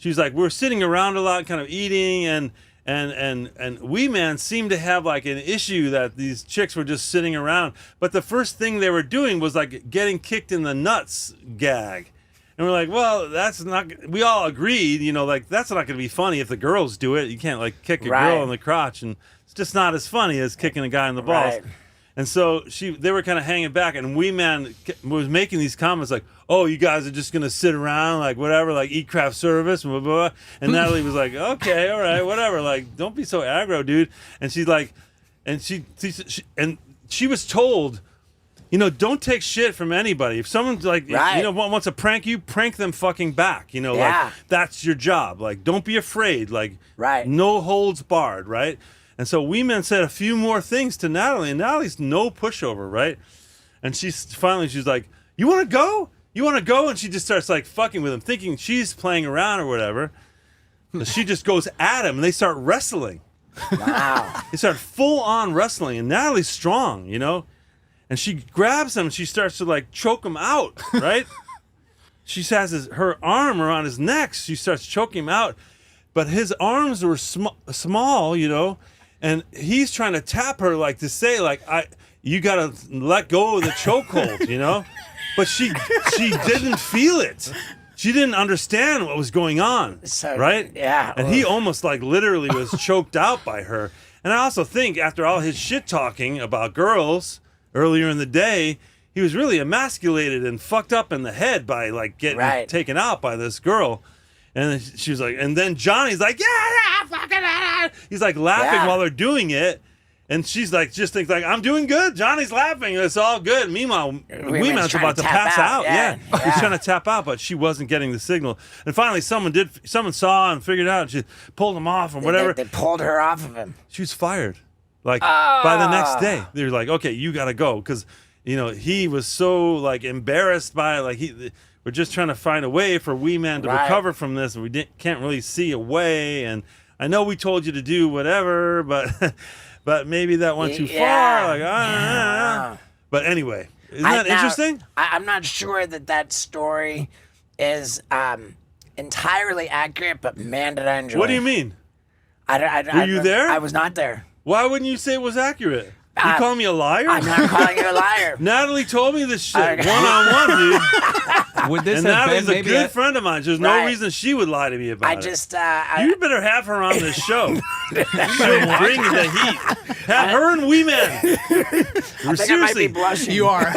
she's like, we're sitting around a lot, kind of eating, and Weeman seemed to have like an issue that these chicks were just sitting around. But the first thing they were doing was like getting kicked in the nuts gag. And we're like, well, that's not, we all agreed, you know, like that's not going to be funny if the girls do it. You can't like kick a girl in the crotch, and it's just not as funny as kicking a guy in the balls. Right. And so they were kind of hanging back, and Weeman was making these comments like, oh, you guys are just going to sit around, like, whatever, like, eat craft service, blah, blah, blah. And Natalie was like, okay, all right, whatever. Like, don't be so aggro, dude. And she's like, and she was told, you know, don't take shit from anybody. If someone's like, you know, wants to prank you, prank them fucking back. You know, like, that's your job. Like, don't be afraid. Like, no holds barred, right? And so Weeman said a few more things to Natalie, and Natalie's no pushover, right? And she's like, you want to go? You want to go? And she just starts like fucking with him, thinking she's playing around or whatever. So she just goes at him, and they start wrestling. Wow. They start full on wrestling, and Natalie's strong, you know? And she grabs him, and she starts to like choke him out, right? She has her arm around his neck. She starts choking him out, but his arms were small, you know? And he's trying to tap her, like to say, like, you gotta let go of the chokehold, you know. But she didn't feel it. She didn't understand what was going on, right? Yeah. And he almost like literally was choked out by her. And I also think after all his shit talking about girls earlier in the day, he was really emasculated and fucked up in the head by like getting taken out by this girl. And she was like, and then Johnny's like, yeah, fucking. He's like laughing while they're doing it, and she's like, just thinks like, I'm doing good. Johnny's laughing, it's all good. Meanwhile, Weeman's about to pass out. Yeah. He's trying to tap out, but she wasn't getting the signal. And finally, someone saw and figured out. And she pulled him off or whatever. They pulled her off of him. She was fired. Like by the next day, they were like, okay, you gotta go, because you know he was so like embarrassed by it. Like we're just trying to find a way for Weeman to recover from this, and we can't really see a way. And I know we told you to do whatever, but maybe that went too far. Like, I don't know. But anyway, isn't that interesting? I'm not sure that story is entirely accurate, but man, did I enjoy it. What do you mean? Were you there? I was not there. Why wouldn't you say it was accurate? You calling me a liar? I'm not calling you a liar. Natalie told me this shit one-on-one, dude. Would this and have Natalie's been a good friend of mine. There's no reason she would lie to me about it. You better have her on this show. She'll bring the heat. Have her and Weeman. I think I might be blushing. You are.